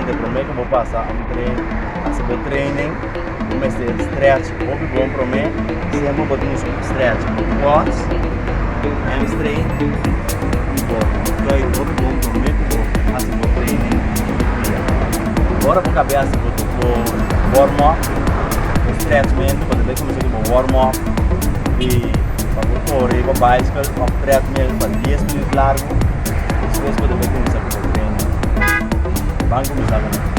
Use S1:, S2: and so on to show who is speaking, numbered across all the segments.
S1: importante para mim que vou passar um treino, a saber training, comecei a stretch, o que bom para mim, sempre vou ter um stretch, quads, hamstring, e bom, então o que bom para mim que vou fazer o training. Agora vou cabeça, vou warm-up, stretch mesmo, quando eu comecei com warm-up, e vou correr com a bicycle, com o treadmill para 10 minutos largo, depois quando eu começar com o treino. Vamos começar com isso.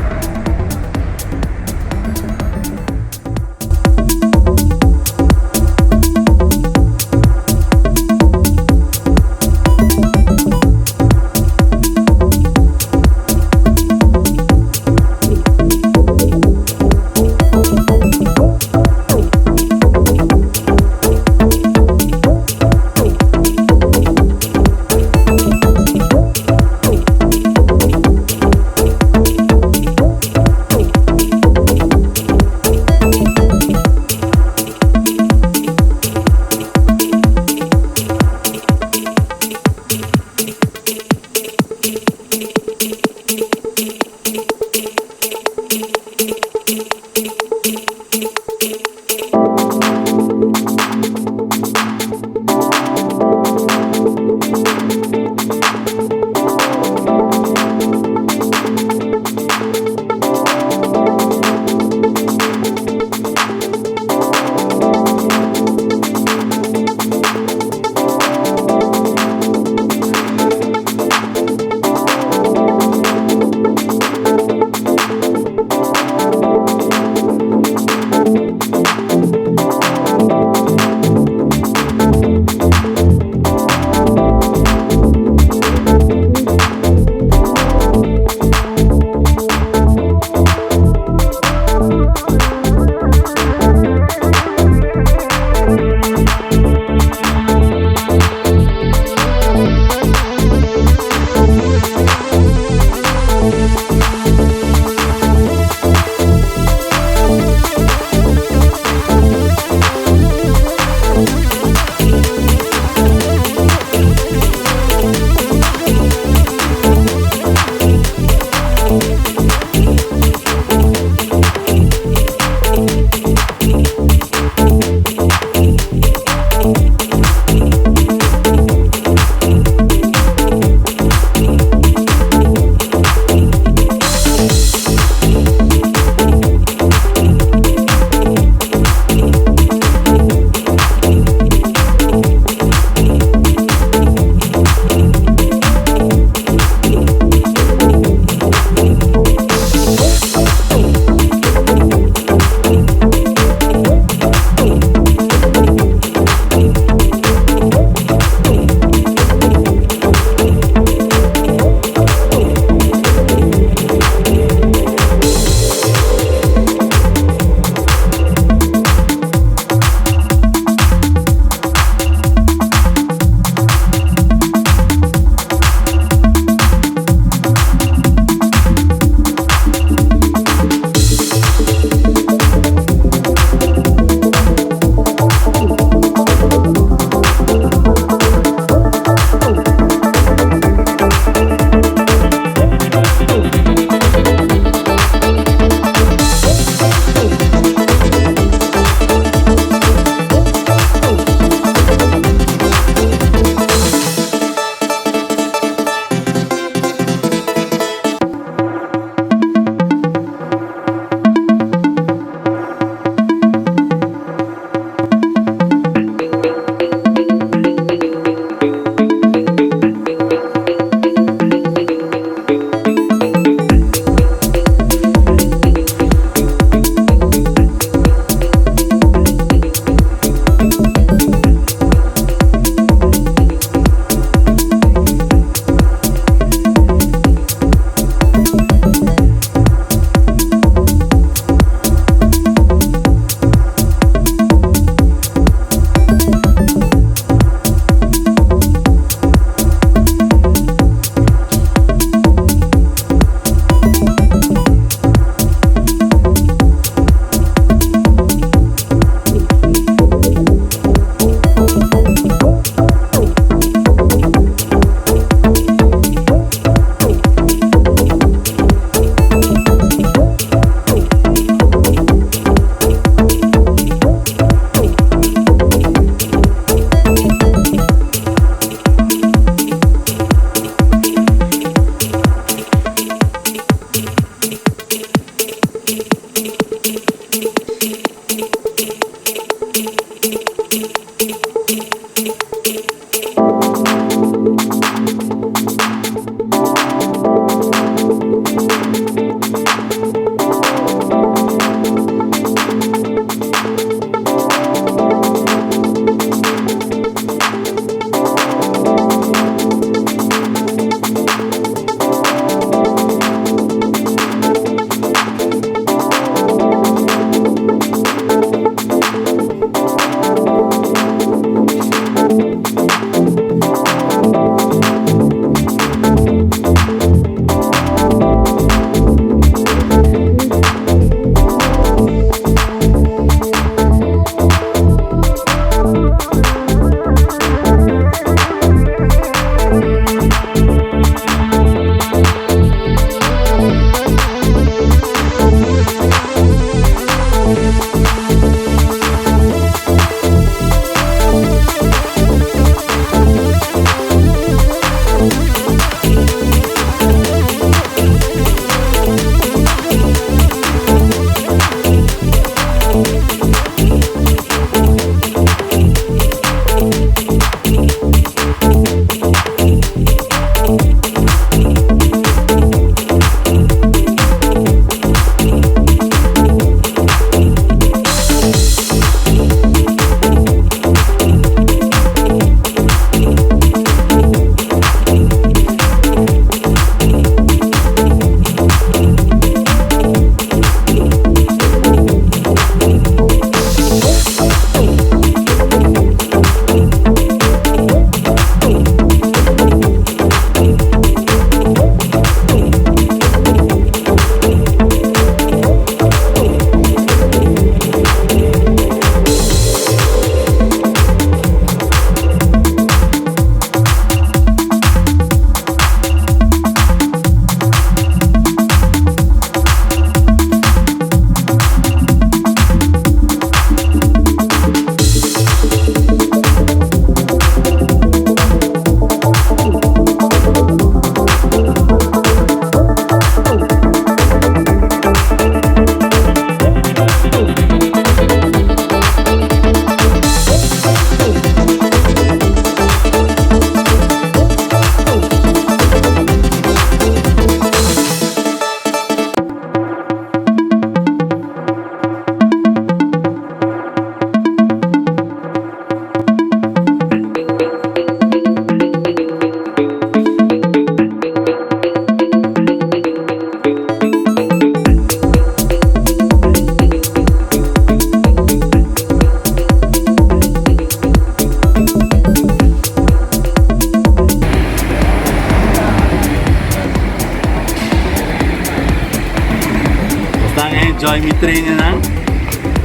S1: enjoy mi training nang.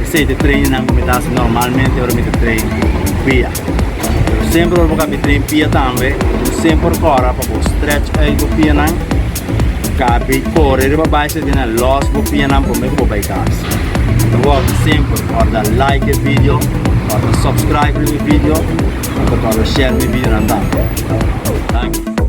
S1: Se te training nang como estás normalmente, ora me te train pia. Sempre vou caber train pia também. Sempre corra para o stretch aí do pia nang. Cabe correr para baixo de na loss do pia nang para me for by casa. Então sempre guarda like o vídeo, guarda subscribe no vídeo, guarda share no vídeo nang. Thank you.